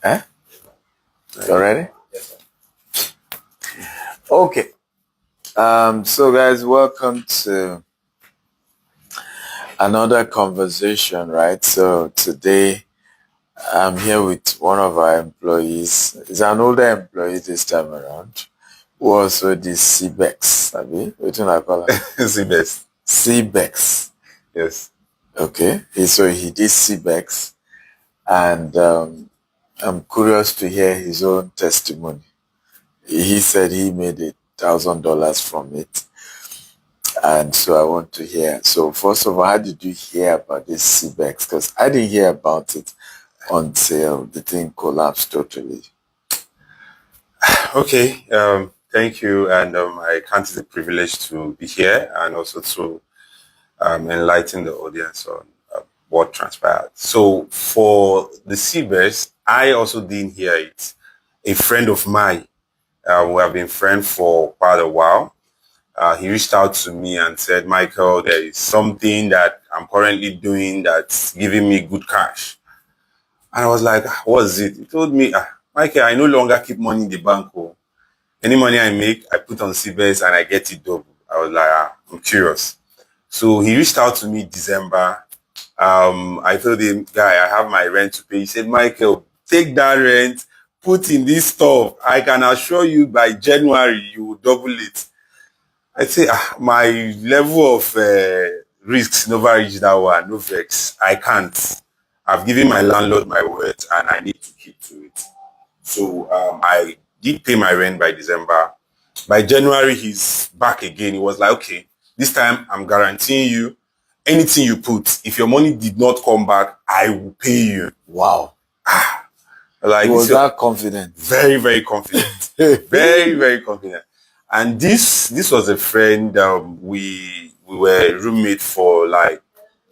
Eh? You ready? Yes, sir. Okay. So guys, welcome to another conversation, right? So today I'm here with one of our employees. He's an older employee this time around. Who also did CBEX. What do I call it? CBEX. CBEX. Yes. Okay. So he did CBEX, and I'm curious to hear his own testimony. He said he made $1,000 from it. And so I want to hear. So first of all, how did you hear about this CBEX? Because I didn't hear about it until the thing collapsed totally. Okay. Thank you, and I count it a privilege to be here and also to enlighten the audience on what transpired. So for the CBEX, I also didn't hear it. A friend of mine, we have been friends for quite a while. He reached out to me and said, Michael, there is something that I'm currently doing that's giving me good cash. And I was like, what is it? He told me, Michael, I no longer keep money in the bank. Oh. Any money I make, I put on CBEX and I get it double. I was like, I'm curious. So he reached out to me December. I told him, guy, I have my rent to pay. He said, Michael, take that rent, put in this stuff. I can assure you by January, you will double it. I say, my level of risks never reached that one. No vex. I can't. I've given my landlord my word and I need to keep to it. So I did pay my rent by December. By January, he's back again. He was like, okay, this time I'm guaranteeing you anything you put. If your money did not come back, I will pay you. Wow. Like, he was that confident. Very, very confident. Very, very confident. And this was a friend. We were roommates for like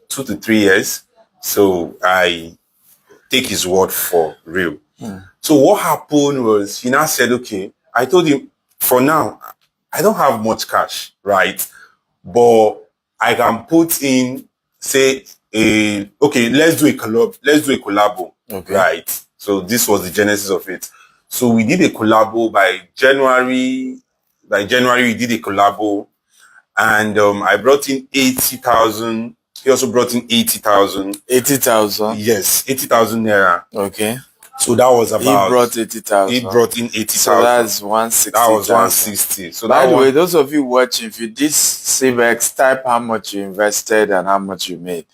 2 to 3 years. So I take his word for real. So what happened was he now said, okay, I told him, for now, I don't have much cash, right? But I can put in, say, okay, let's do a collabo, Okay. right? So this was the genesis of it. So we did a collabo by January. By January, we did a collabo, and I brought in 80,000. He also brought in 80,000. 80,000? Yes, 80,000 naira. Okay. So that was about. He brought 80,000. He brought in 80,000. So that's 160. That was 160. So by that the way, those of you watching, if you did CBEX, type how much you invested and how much you made.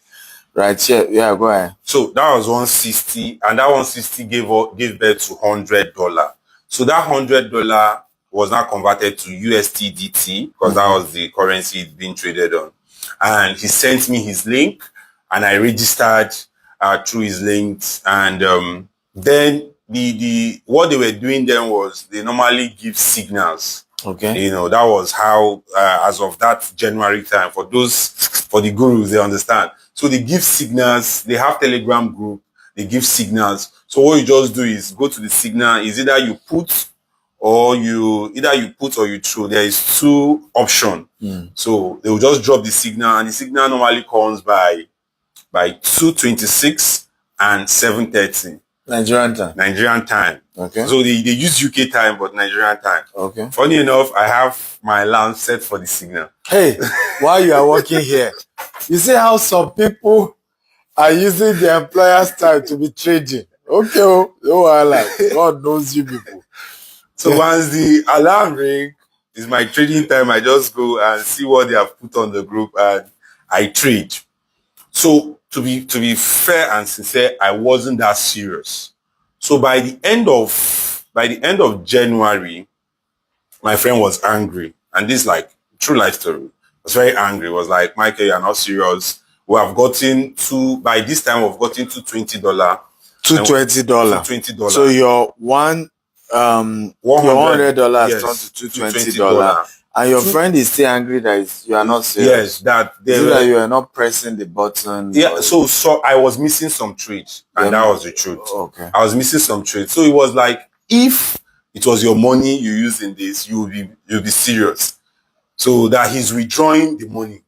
Right? Yeah, go ahead. So that was 160, and that 160 gave birth to $100. So that $100 was now converted to USDT because that was the currency it's being traded on. And he sent me his link, and I registered through his links. And then the what they were doing then was they normally give signals. Okay. You know, that was how, as of that January time, for the gurus, they understand. So they give signals, they have Telegram group, they give signals. So what you just do is go to the signal, is either you put or you throw. There is two options. So they will just drop the signal, and the signal normally comes by 2:26 and 7:30. Nigerian time. Okay. So they use UK time, but Nigerian time. Okay. Funny enough, I have my alarm set for the signal. Hey, while you are working here, you see how some people are using the employer's time to be trading. Okay, God knows you people. So once the alarm ring, is my trading time. I just go and see what they have put on the group and I trade. So to be fair and sincere, I wasn't that serious. So by the end of January, my friend was angry. And this like true life story. Was very angry. Was like, Michael, you're not serious. By this time we've gotten to $20. $220. So your $100 turned to $220. And your friend is still angry that you are not serious. Yes, that you are not pressing the button. Yeah, so I was missing some trades, and that was the truth. Okay. I was missing some trades. So it was like, if it was your money you use in this, you'll be serious. So that he's withdrawing the money,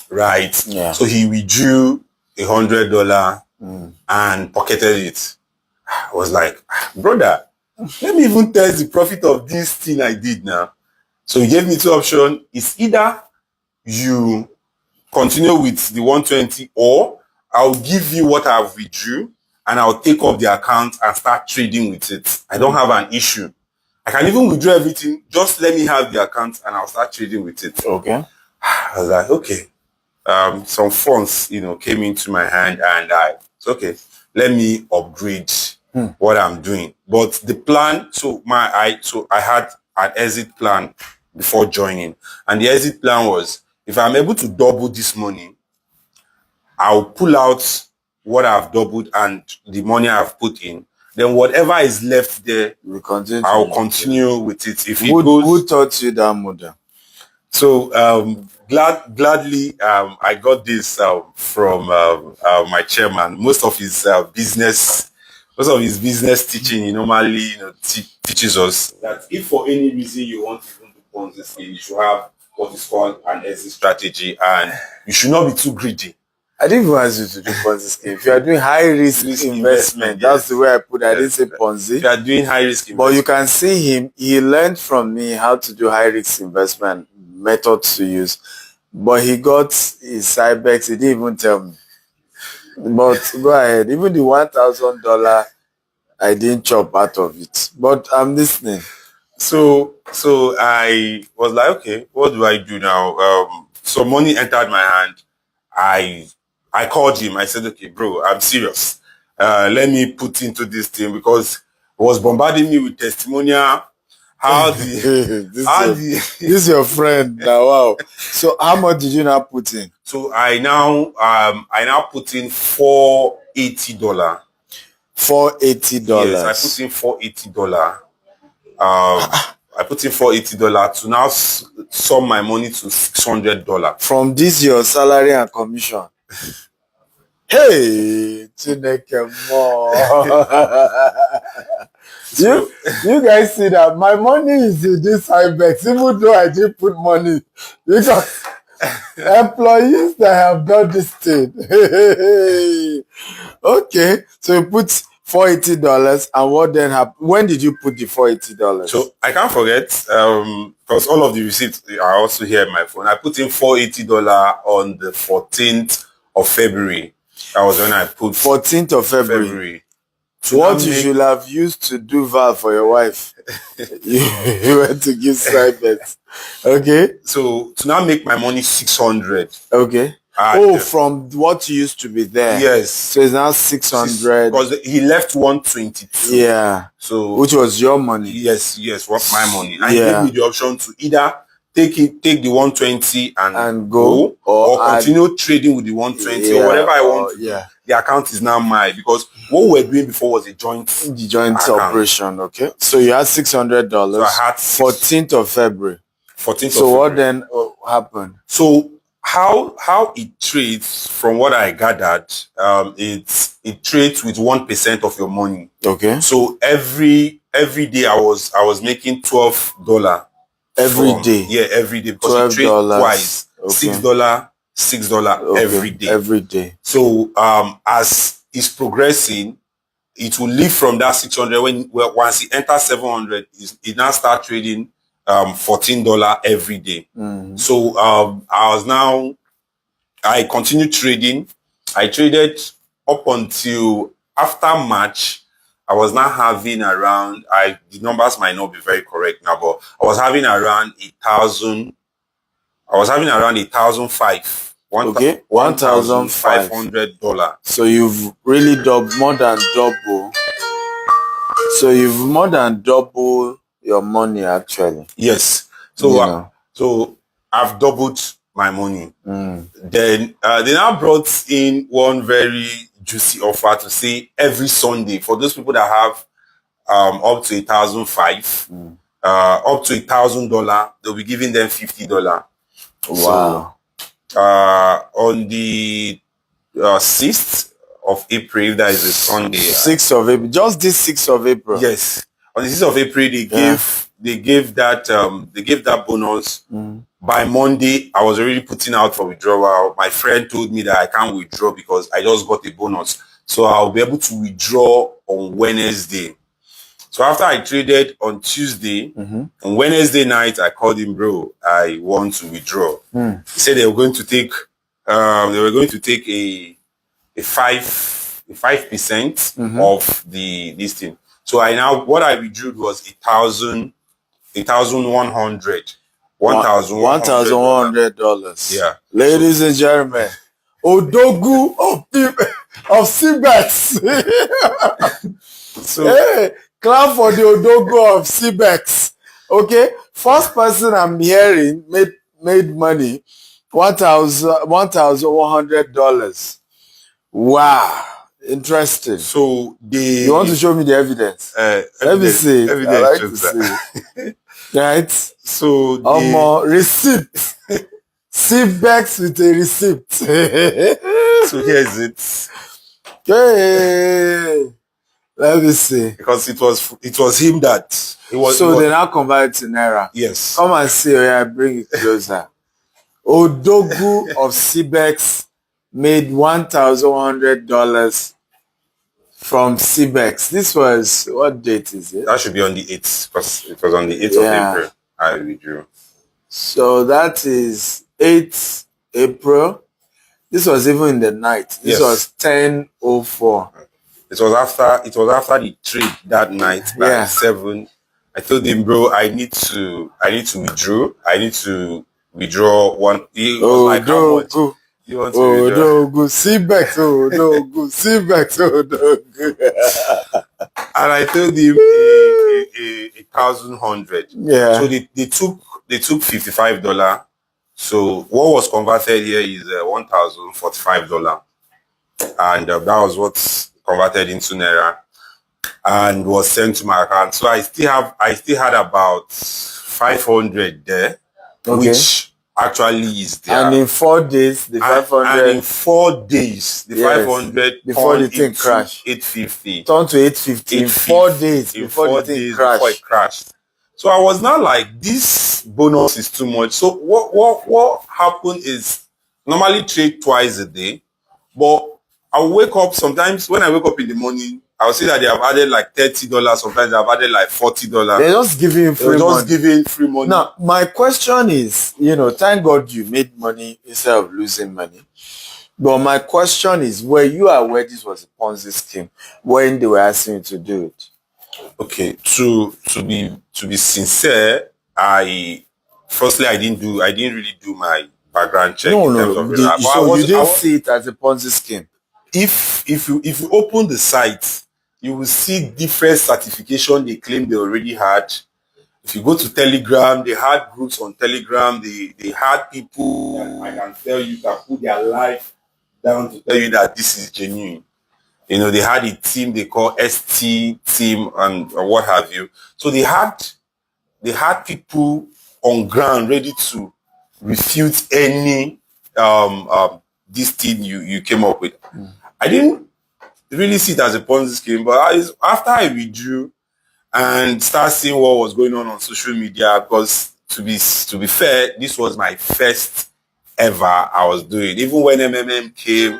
right? Yeah. So he withdrew $100 and pocketed it. I was like, brother, let me even test the profit of this thing I did now. So he gave me two options. It's either you continue with the 120 or I'll give you what I've withdrew and I'll take up the account and start trading with it. I don't have an issue. I can even withdraw everything. Just let me have the account and I'll start trading with it. Okay. I was like, okay. Some funds, came into my hand and okay, let me upgrade what I'm doing. But the plan, so I had an exit plan before joining. And the exit plan was, if I'm able to double this money, I'll pull out what I've doubled and the money I've put in. Then whatever is left there, I'll continue with it. If it goes, who taught you that model? So gladly, I got this from my chairman. Most of his business teaching, he normally teaches us that if for any reason you want to even do Ponzi scheme, you should have what is called an exit strategy, and you should not be too greedy. I didn't even ask you to do Ponzi scheme. If you are doing high risk investment, that's the way I put it. I didn't say Ponzi. If you are doing high risk investment. But you can see him, he learned from me how to do high risk investment methods to use. But he got his CBEX, he didn't even tell me. But go ahead. Even the $1,000, I didn't chop out of it. But I'm listening. So I was like, okay, what do I do now? So money entered my hand. I called him. I said, okay, bro, I'm serious. Let me put into this thing because he was bombarding me with testimonial. This is your friend now. Wow. So how much did you now put in? So I now put in $480. $480. Yes, I put in $480. I put in $480 to now sum my money to $600. From this your salary and commission. Hey, Chineke more. You guys see that my money is in this CBEX, even though I didn't put money, because employees that have done this thing. Okay, so you put $480, and what then happened? When did you put the $480? So I can't forget, because all of the receipts are also here on my phone. I put in $480 on the 14th of February. That was when I put 14th of February. What you should have used to do Val for your wife. you went to give CBEX. Okay. So to now make my money 600. Okay. From what used to be there. Yes. So it's now 600. Because he left 122. Yeah. So which was your money. Yes, what my money. And he gave me the option to either take the 120 and go or continue trading with the 120 or whatever I want. Yeah. The account is now mine because what we were doing before was the joint operation. Okay. So you had $600. So I had 14th of February. 14th of February. So what then happened? So how it trades, from what I gathered, it trades with 1% of your money. Okay. So every day I was making $12 every day. Yeah, every day, because it trades twice. Okay. $6 every day. Every day. So as it's progressing, it will leave from that 600 once it enters 700, it now start trading $14 every day. So I continued trading. I traded up until after March. I was now having around, the numbers might not be very correct now, but I was having around 1,000. I was having around 1,005. Okay, $1,500. So you've really more than double. So you've more than double your money actually. Yes. So so I've doubled my money. Then they now brought in one very juicy offer to say every Sunday for those people that have up to 1,005, up to $1,000, they'll be giving them $50. Wow. So, on the 6th of April, that is a Sunday. 6th of April, just this 6th of April. Yes, on the 6th of April, they gave that bonus. By Monday, I was already putting out for withdrawal. My friend told me that I can't withdraw because I just got a bonus. So I'll be able to withdraw on Wednesday. So after I traded on Tuesday, on Wednesday night, I called him, bro, I want to withdraw. He said they were going to take a 5% of this thing. So what I withdrew was 1,100. $1,100. Yeah. Ladies and gentlemen, Odogu of CBEX. So hey, clap for the Odogu of CBEX. Okay, first person I'm hearing made money, $1,100. Wow, interesting. So you want to show me the evidence? Let me see it. I like to see it. Right? So receipt. CBEX with a receipt. So here is it. Hey, let me see. Because it was him that they now convert to Naira. Yes. Come and see. I bring it closer. Odogu of CBEX made $1,100 from CBEX. This was, what date is it? That should be on the 8th, because it was on the 8th of April I withdrew. So that is 8th April. This was even in the night. This was 10:04. It was after the trade that night by 7. I told him, bro, I need to withdraw. I need to withdraw one. He was like, how much? You want to withdraw? CBEX, CBEX, And I told him 1,100. Yeah. So they took $55. So what was converted here is $1,045, and that was what's converted into Naira and was sent to my account. So I still had about 500 there, which actually is there. And in 4 days, the 500. And in 4 days, the 500 before the thing crashed, 850 turned to 850 in 4 days before the thing crashed. So I was not like, this bonus is too much. So what happened is, normally trade twice a day, but I'll wake up sometimes. When I wake up in the morning, I'll see that they have added like $30. Sometimes they have added like $40. They're just giving free money. Now, my question is, thank God you made money instead of losing money. But my question is, were you aware this was a Ponzi scheme when they were asking you to do it? Okay, to be sincere, I didn't really do my background check in terms of that. So you didn't see it as a Ponzi scheme? If you open the site, you will see different certification they claim they already had. If you go to Telegram, they had groups on Telegram. They had people, I can tell you, that put their life down to tell you that this is genuine. They had a team they call ST team and what have you. So they had people on ground ready to refute any this thing you came up with. I didn't really see it as a Ponzi scheme, but after I withdrew and started seeing what was going on social media, because to be fair, this was my first ever I was doing. Even when MMM came,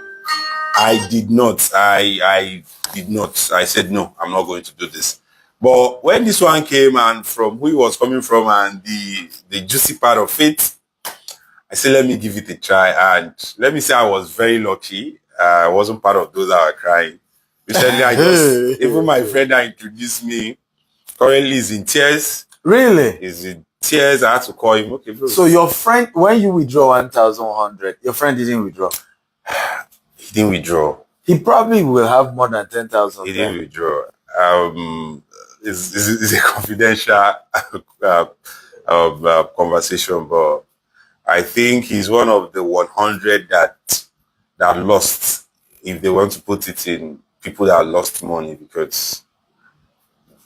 I did not. I did not. I said, no, I'm not going to do this. But when this one came, and from who it was coming from and the juicy part of it, I said, let me give it a try. And let me say I was very lucky. I wasn't part of those that were crying. Recently, even my friend that introduced me currently is in tears. Really? He's in tears. I had to call him. Okay, bro. So your friend, when you withdraw 1,100, your friend didn't withdraw? He didn't withdraw. He probably will have more than 10,000. He didn't withdraw. It's a confidential conversation, but I think he's one of the 100 that lost, if they want to put it in people that lost money, because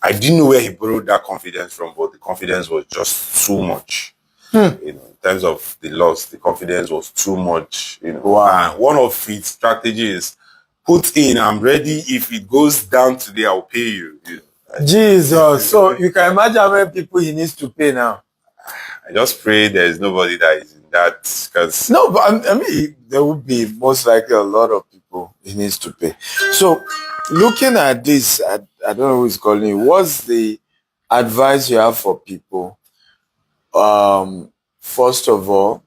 I didn't know where he borrowed that confidence from, but the confidence was just too much. In terms of the loss, the confidence was too much. Wow. And one of his strategies, put in, I'm ready. If it goes down today, I'll pay you. Jesus. So you can imagine how many people he needs to pay now. I just pray there's nobody that is in that? Because No, but I mean, there would be most likely a lot of people he needs to pay. So, looking at this, I don't know who's calling you. What's the advice you have for people? First of all,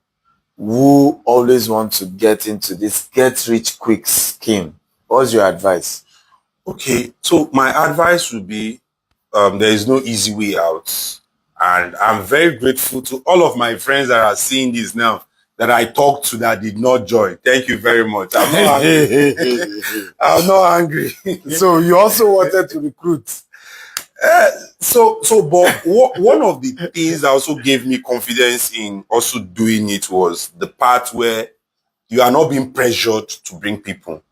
who always want to get into this get rich quick scheme? What's your advice? okay, so my advice would be there is no easy way out. And I'm very grateful to all of my friends that are seeing this now that I talked to that did not join. Thank you very much. I'm not angry. I'm not angry. So you also wanted to recruit. But one of the things that also gave me confidence in also doing it was the part where you are not being pressured to bring people,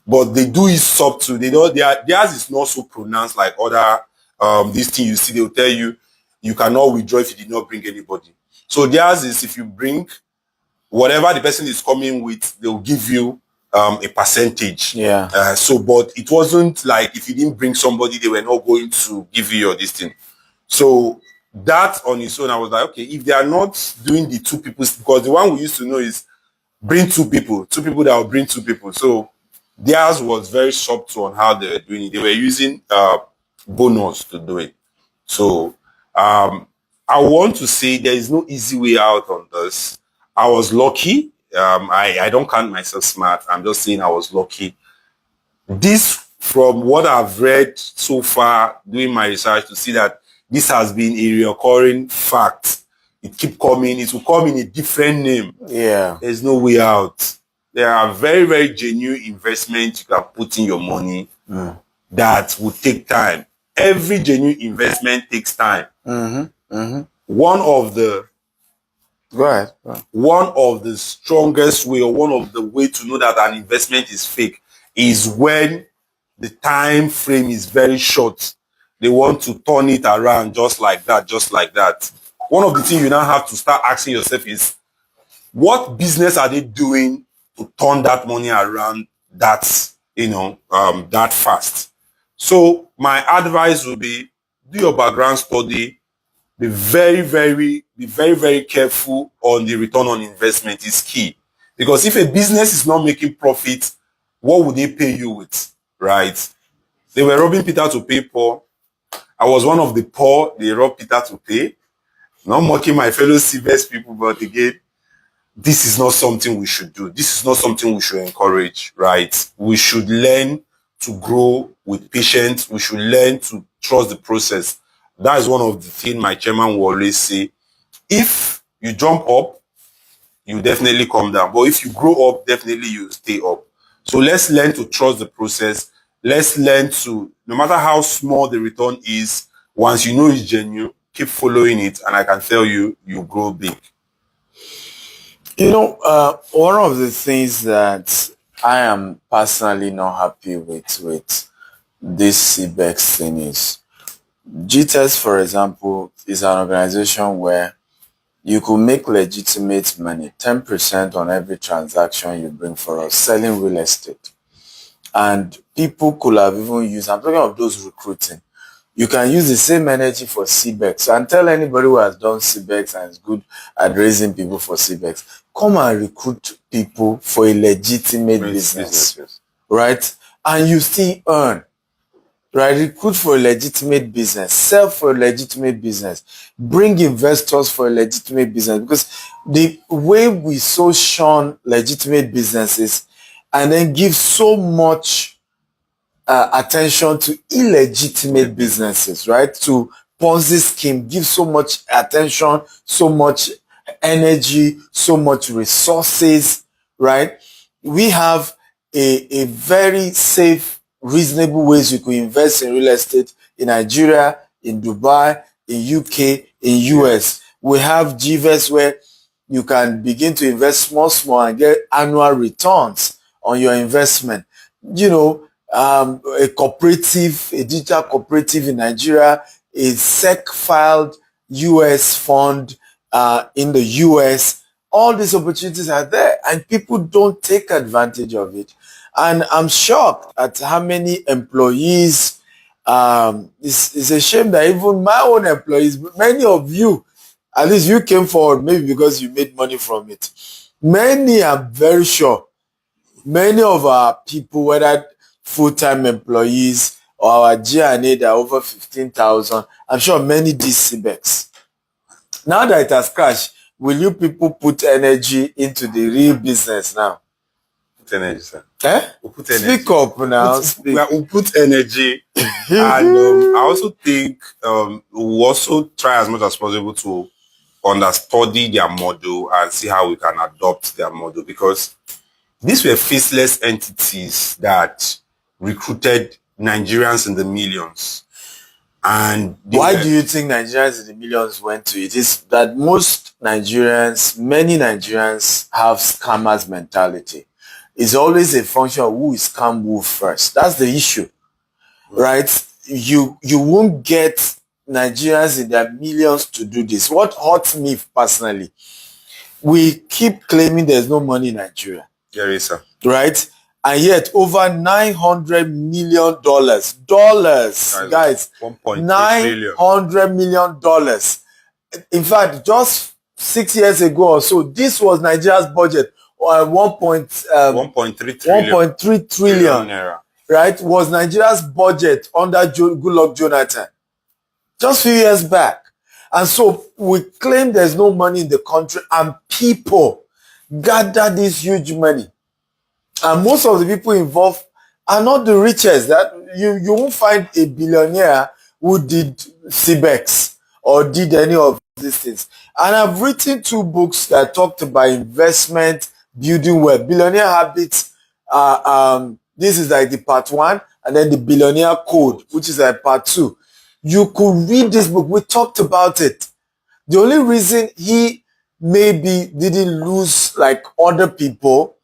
but they do it subtle. They don't. Theirs is not so pronounced like other. This thing you see, they'll tell you you cannot withdraw if you did not bring anybody. So theirs is if you bring whatever the person is coming with, they'll give you a percentage. Yeah. But it wasn't like if you didn't bring somebody, they were not going to give you your this thing. So that on its own, I was like, okay, if they are not doing the two people, because the one we used to know is bring two people that will bring two people. So theirs was very subtle on how they were doing it. They were using bonus to do it. So I want to say there is no easy way out on this. I was lucky. I don't count myself smart. I'm just saying I was lucky. This, from what I've read so far, doing my research, to see that this has been a recurring fact. It keep coming. It will come in a different name. Yeah. There's no way out. There are very, very genuine investments you can put in your money that will take time. Every genuine investment takes time. One of the Go ahead. one of the strongest way, or one of the way to know that an investment is fake, is when the time frame is very short. They want to turn it around just like that, just like that. One of the things you now have to start asking yourself is, what business are they doing to turn that money around that, that fast? So my advice would be, do your background study, be very careful on the return on investment is key. Because if a business is not making profit, what would they pay you with, right? They were robbing Peter to pay Paul. I was one of the poor they robbed Peter to pay. Not mocking my fellow CBEX people, but again, this is not something we should do. This is not something we should encourage, right? We should learn to grow with patience. We should learn to trust the process. That is one of the things my chairman will always say. If you jump up, you definitely come down. But if you grow up, definitely you stay up. So let's learn to trust the process. Let's learn to, no matter how small the return is, once you know it's genuine, keep following it. And I can tell you, you grow big. One of the things that I am personally not happy with this CBEX thing is, GTES, for example, is an organization where you could make legitimate money, 10% on every transaction you bring for us, selling real estate. And people could have even used, I'm talking of those recruiting, you can use the same energy for CBEX. And tell anybody who has done CBEX and is good at raising people for CBEX, come and recruit people for a legitimate business, Yes. right? And you still earn, right? Recruit for a legitimate business, sell for a legitimate business, bring investors for a legitimate business. Because the way we so shun legitimate businesses and then give so much attention to illegitimate businesses, right? To Ponzi scheme, give so much attention, so much energy, so much resources, right? We have a very safe, reasonable ways you could invest in real estate in Nigeria, in Dubai, in UK, in US. We have GVES where you can begin to invest small and get annual returns on your investment. A cooperative, a digital cooperative in Nigeria, a SEC-filed US fund in the US. All these opportunities are there and people don't take advantage of it. And I'm shocked at how many employees, it's a shame that even my own employees, many of you At least you came forward, maybe because you made money from it. Many, I'm very sure, many of our people, whether full-time employees or our G&A, that are over 15,000, I'm sure many did CBEX. Now that it has crashed, will you people put energy into the real business now? Put energy, sir. We'll put energy. Speak up now. We'll put energy. And I also think we'll also try as much as possible to understudy their model and see how we can adopt their model, because these were faceless entities that recruited Nigerians in the millions. And why do you think Nigerians in the millions went to it? Is that most Nigerians, many Nigerians have scammers mentality. It's always a function of who is scam who first. That's the issue, right? You won't get Nigerians in their millions to do this. What hurts me personally, we keep claiming there's no money in Nigeria. There is, sir. Right? And yet over $900 million, guys, $900 million. In fact, just 6 years ago or so, this was Nigeria's budget, 1.3 trillion, right? Was Nigeria's budget under Goodluck Jonathan just a few years back. And so we claim there's no money in the country, and people gather this huge money. And most of the people involved are not the richest. That you won't find a billionaire who did CBEX or did any of these things. And I've written 2 books that talked about investment, building wealth, billionaire habits. This is like the part 1, and then the billionaire code, which is like part 2. You could read this book. We talked about it. The only reason he maybe didn't lose like other people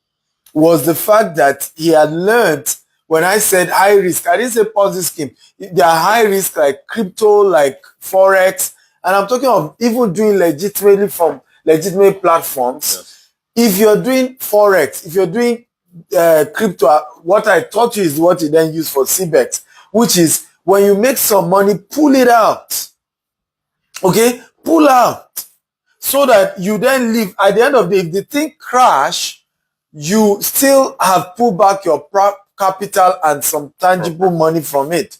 was the fact that he had learned, when I said high risk, I didn't say Ponzi scheme. They are high risk like crypto, like Forex. And I'm talking of even doing legitimately from legitimate platforms. Yes. If you're doing Forex, if you're doing crypto, what I taught you is what you then use for CBEX, which is when you make some money, pull it out. Okay? Pull out. So that you then leave. At the end of the day, if the thing crash, you still have pulled back your capital and some tangible money from it.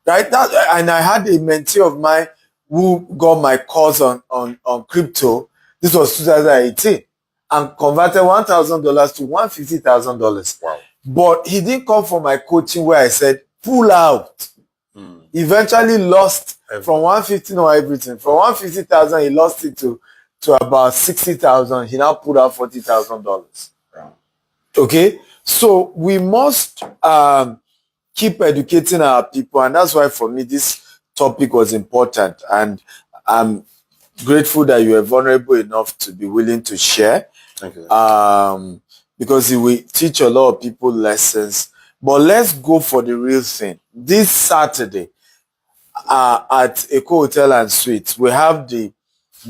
Right? And I had a mentee of mine who got my course on crypto. This was 2018. And converted $1,000 to $150,000. Wow. But he didn't come for my coaching where I said, pull out. Eventually lost from 150, no everything. From 150,000, he lost it to about 60,000. He now put out $40,000. Okay, so we must keep educating our people, and that's why for me this topic was important. And I'm grateful that you are vulnerable enough to be willing to share. Thank you. Because it will teach a lot of people lessons. But let's go for the real thing. This Saturday, at Eco Hotel and Suites, we have the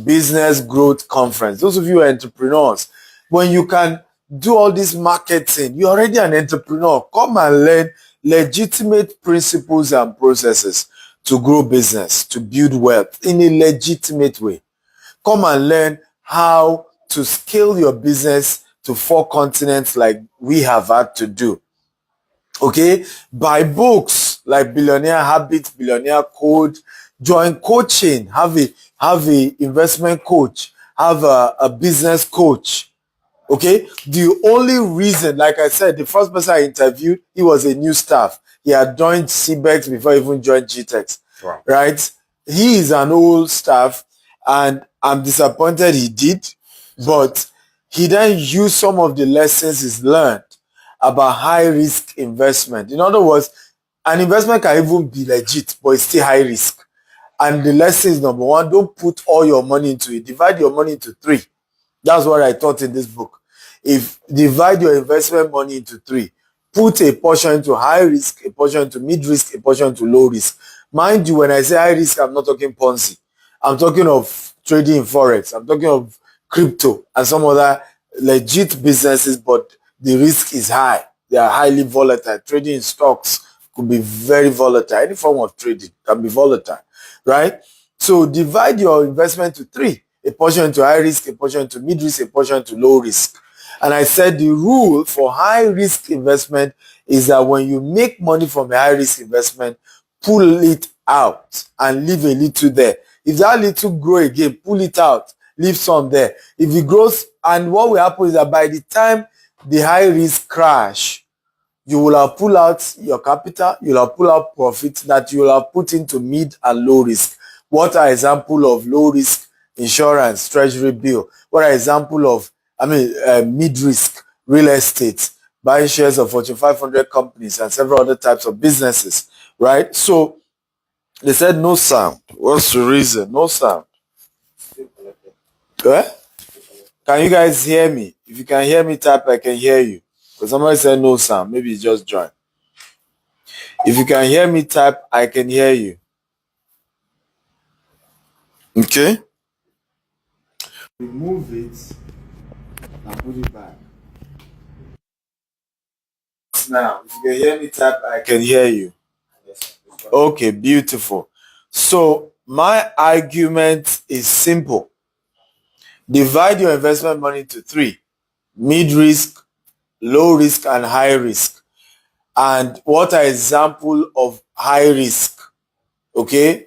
Business Growth Conference. Those of you who are entrepreneurs, when you can do all this marketing, you're already an entrepreneur. Come and learn legitimate principles and processes to grow business, to build wealth in a legitimate way. Come and learn how to scale your business to 4 continents like we have had to do. Okay, buy books like Billionaire Habits, Billionaire Code, join coaching, have a investment coach, have a business coach. Okay, the only reason, like I said, the first person I interviewed, he was a new staff. He had joined CBEX before he even joined GTEX. Wow. Right? He is an old staff, and I'm disappointed he did, but he then used some of the lessons he's learned about high risk investment. In other words, an investment can even be legit, but it's still high risk. And the lesson is number 1, don't put all your money into it. Divide your money into 3. That's what I taught in this book. Divide your investment money into 3. Put a portion into high risk, a portion into mid risk, a portion into low risk. Mind you, when I say high risk, I'm not talking Ponzi. I'm talking of trading in Forex. I'm talking of crypto and some other legit businesses, but the risk is high. They are highly volatile. Trading in stocks could be very volatile. Any form of trading can be volatile, right? So divide your investment to 3. a portion into high risk, a portion into mid risk, a portion into low risk. And I said the rule for high risk investment is that when you make money from a high risk investment, pull it out and leave a little there. If that little grow again, pull it out, leave some there. If it grows, and what will happen is that by the time the high risk crash, you will have pulled out your capital, you will have pulled out profits that you will have put into mid and low risk. What are examples of low risk? Insurance, treasury bill. What are examples of, mid risk? Real estate, buying shares of Fortune 500 companies and several other types of businesses, right? So they said no sound. What's the reason? No sound. Eh? Can you guys hear me? If you can hear me, type I can hear you. Because somebody said no sound. Maybe you just joined. If you can hear me, type I can hear you. Okay? Remove it and put it back. Now, if you can hear me, type I can hear you. Okay, beautiful. So my argument is simple. Divide your investment money into three: mid-risk, low risk, and high risk. And what are examples of high risk? Okay,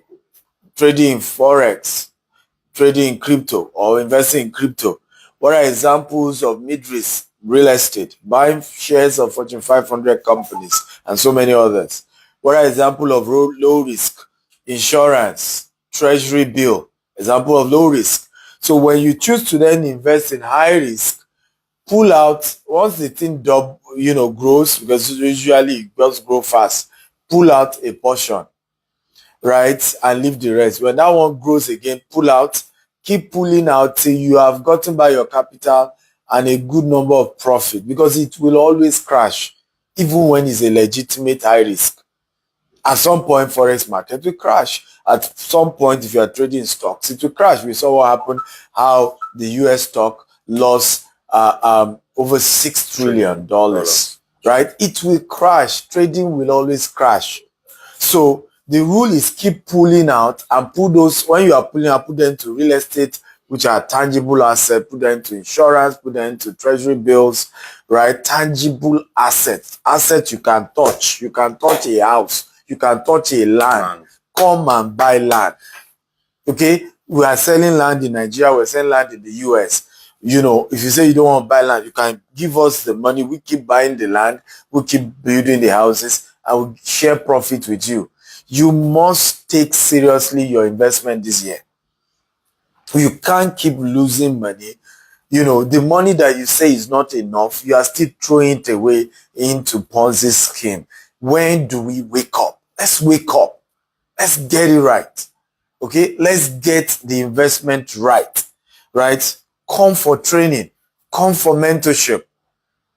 trading in forex, trading in crypto, or investing in crypto. What are examples of mid-risk? Real estate, buying shares of Fortune 500 companies, and so many others. What are examples of low risk? Insurance, treasury bill, example of low risk. So when you choose to then invest in high risk, pull out once the thing grows, because usually it does grow fast. Pull out a portion, right, and leave the rest. When that one grows again, pull out. Keep pulling out till you have gotten by your capital and a good number of profit, because it will always crash, even when it's a legitimate high risk. At some point, forex market will crash. At some point, if you are trading stocks, it will crash. We saw what happened, how the US stock lost over $6 trillion, right? It will crash. Trading will always crash. So the rule is keep pulling out and put those, when you are pulling out, put them into real estate, which are tangible assets, put them into insurance, put them into treasury bills, right? Tangible assets you can touch. You can touch a house. You can touch a land. Come and buy land. Okay? We are selling land in Nigeria. We're selling land in the US. You know, if you say you don't want to buy land, you can give us the money. We keep buying the land. We keep building the houses. I will share profit with you. You must take seriously your investment this year. You can't keep losing money. You know, the money that you say is not enough, you are still throwing it away into Ponzi scheme. When do we wake up? Let's wake up. Let's get it right. Okay, let's get the investment right. Right? Come for training. Come for mentorship.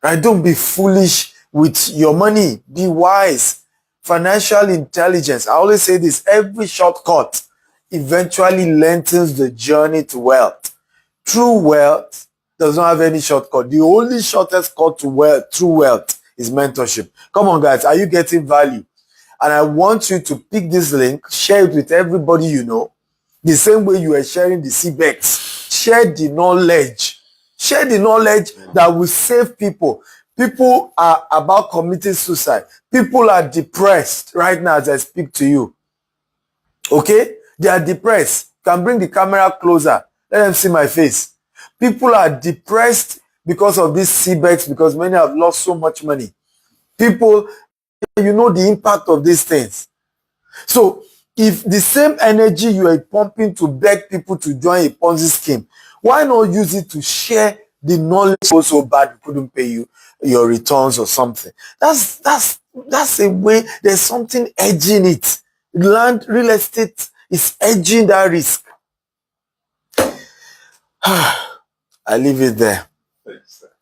Right? Don't be foolish with your money. Be wise. Financial intelligence. I always say this, every shortcut eventually lengthens the journey to wealth. True wealth does not have any shortcut. The only shortest cut to wealth, true wealth, is mentorship. Come on, guys. Are you getting value? And I want you to pick this link, share it with everybody you know, the same way you are sharing the CBEX. Share the knowledge. Share the knowledge that will save people. People are about committing suicide. People are depressed right now as I speak to you. Okay? They are depressed. Can bring the camera closer. Let them see my face. People are depressed because of this CBEX, because many have lost so much money. People, you know the impact of these things. So if the same energy you are pumping to beg people to join a Ponzi scheme, why not use it to share the knowledge? So bad we couldn't pay you your returns or something. That's a way. There's something edging it. Land, real estate is edging that risk. I leave it there.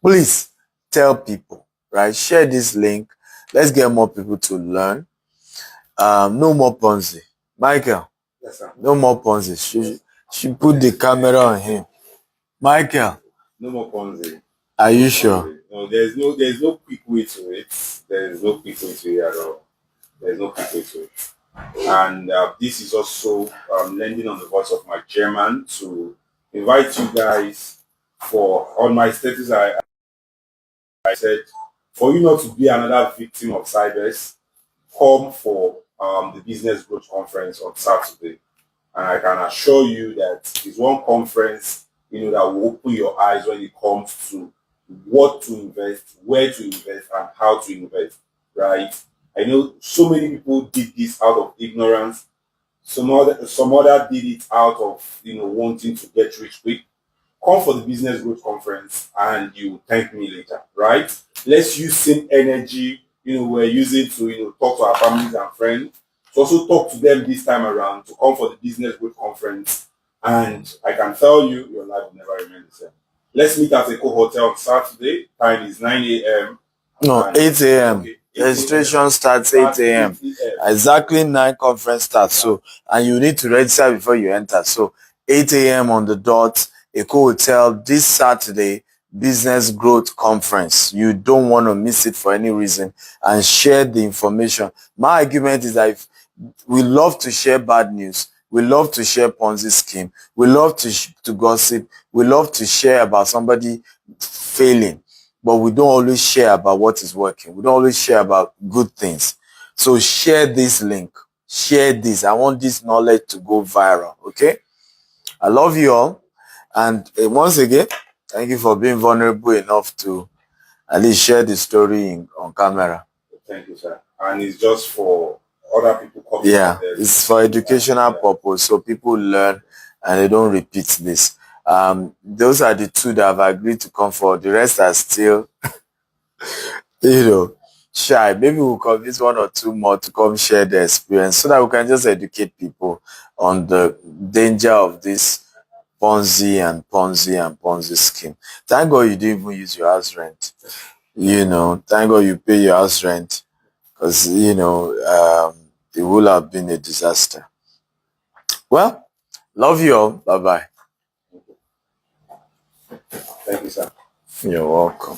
Please tell people, right? Share this link. Let's get more people to learn. No more Ponzi. Michael. Yes, sir. No more Ponzi. She put the camera on him. Michael. No more Ponzi. Are you sure? No, there's no quick way to it. There is no quick way to it at all. There's no quick way to it. And this is also lending on the voice of my chairman to, invite you guys for on my status. I said for you not to be another victim of CBEX, come for the business growth conference on Saturday, and I can assure you that it's one conference that will open your eyes when it comes to what to invest, where to invest, and how to invest. Right? I know so many people did this out of ignorance. Some other did it out of wanting to get rich quick. Come for the business growth conference and you thank me later, right? Let's use same energy, we're using to, talk to our families and friends. To also talk to them this time around to come for the business growth conference. And I can tell you, your life will never remain the same. Let's meet at Eco Hotel on Saturday. Time is 9 a.m. No, 8 a.m. Okay, 8 Registration starts 8 a.m. Exactly 9 conference starts. So, and you need to register before you enter. So, 8 a.m. on the dot, Eco Hotel this Saturday, Business Growth Conference. You don't want to miss it for any reason, and share the information. My argument is that if we love to share bad news, we love to share Ponzi scheme, we love to gossip, we love to share about somebody failing, but we don't always share about what is working. We don't always share about good things. So share this link. Share this. I want this knowledge to go viral. Okay? I love you all. And once again, thank you for being vulnerable enough to at least share the story on camera. Thank you, sir. And it's just for other people coming. Yeah, it's for educational purpose, so people learn and they don't repeat this. Those are the two that have agreed to come forward. The rest are still, shy. Maybe we'll convince one or two more to come share their experience so that we can just educate people on the danger of this Ponzi scheme. Thank God you didn't even use your house rent. Thank God you pay your house rent, because it will have been a disaster. Well, love you all. Bye-bye. Thank you, sir. You're welcome.